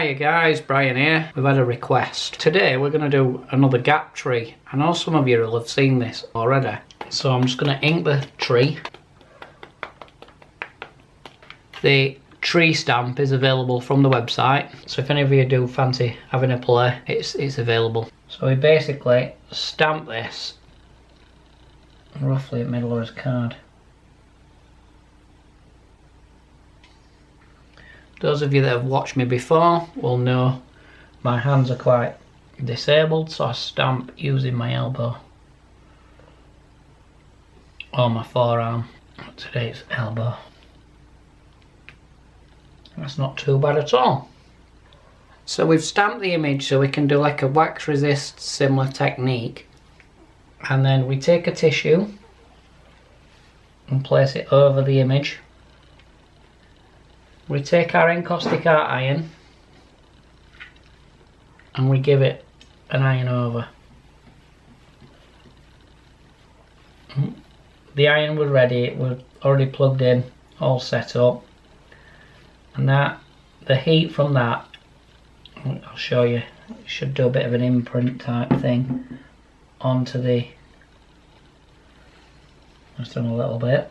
Hiya guys, Brian here. We've had a request. Today we're going to do another gap tree. I know some of you will have seen this already. So I'm just going to ink the tree. The tree stamp is available from the website. So if any of you do fancy having a play, it's available. So we basically stamp this roughly at middle of his card. Those of you that have watched me before will know my hands are quite disabled, so I stamp using my elbow or my forearm. Today it's elbow. That's not too bad at all. So we've stamped the image so we can do like a wax resist similar technique, and then we take a tissue and place it over the image. We take our encaustic art iron and we give it an iron over. The iron was ready, it was already plugged in, all set up, and that the heat from that, I'll show you, it should do a bit of an imprint type thing onto the, just done a little bit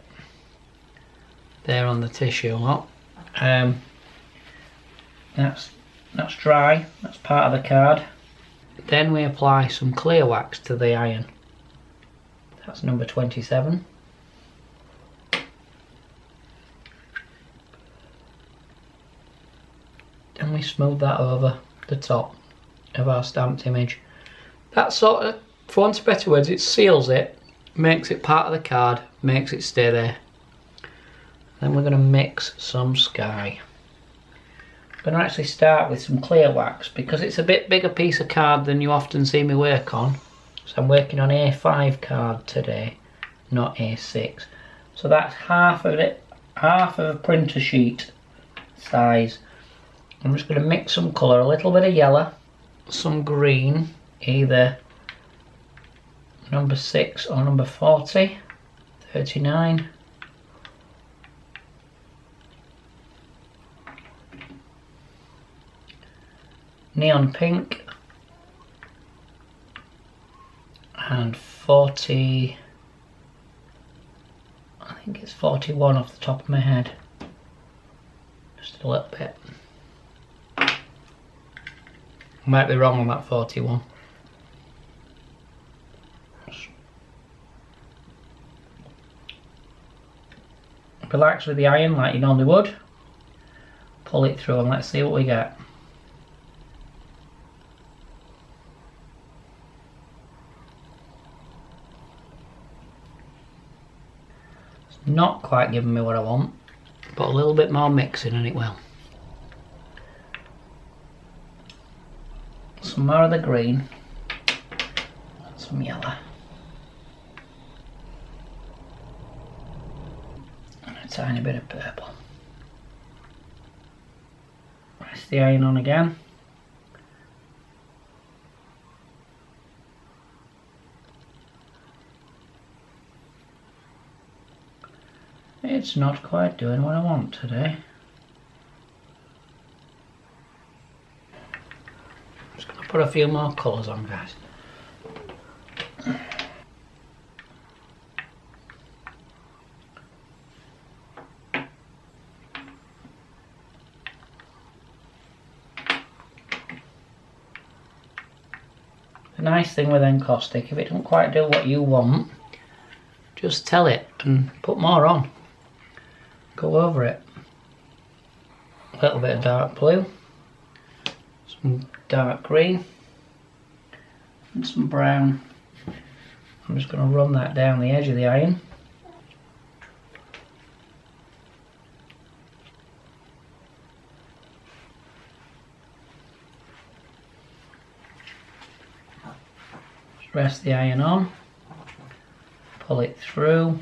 there on the tissue. Look. That's dry, that's part of the card. Then we apply some clear wax to the iron. That's number 27. Then we smooth that over the top of our stamped image. That sort of, for want of better words, it seals it, makes it part of the card, makes it stay there. Then we're going to mix some sky. I'm going to actually start with some clear wax because it's a bit bigger piece of card than you often see me work on. So I'm working on A5 card today, not A6. So that's half of it, half of a printer sheet size. I'm just going to mix some colour, a little bit of yellow, some green, either number 6 or number 40, 39. Neon pink and 40, I think it's 41 off the top of my head, just a little bit. I might be wrong on that 41. Relax with the iron like you normally would, pull it through and let's see what we get. Not quite giving me what I want, but a little bit more mixing and it will. Some more of the green, and some yellow, and a tiny bit of purple. Press the iron on again. It's not quite doing what I want today. I'm just going to put a few more colours on, guys. The nice thing with Encaustic, if it doesn't quite do what you want, just tell it and put more on. Go over it. A little bit of dark blue, some dark green, and some brown. I'm just going to run that down the edge of the iron. Just rest the iron on, pull it through,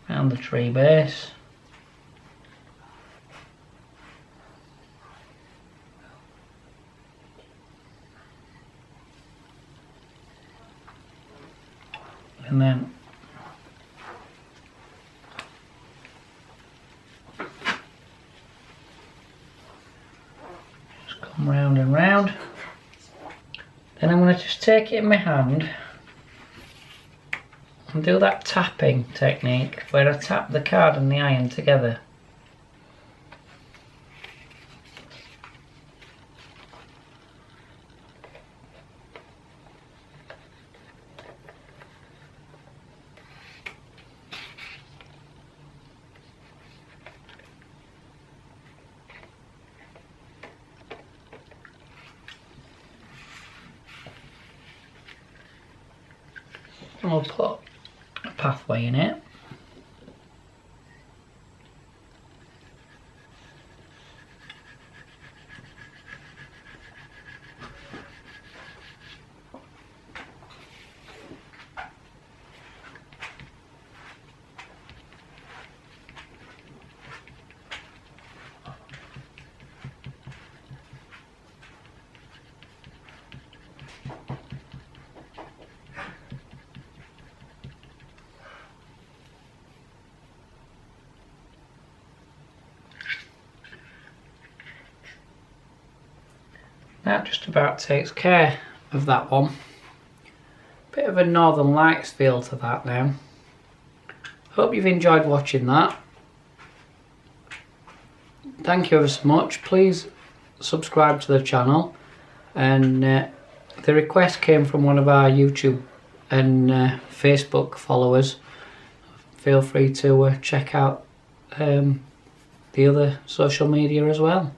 around the tree base. And then Come round and round. Then I'm going to just take it in my hand and do that tapping technique where I tap the card and the iron together. And we'll put a pathway in it. That just about takes care of that one. Bit of a Northern Lights feel to that now. Hope you've enjoyed watching that. Thank you ever so much. Please subscribe to the channel. And the request came from one of our YouTube and Facebook followers. Feel free to check out the other social media as well.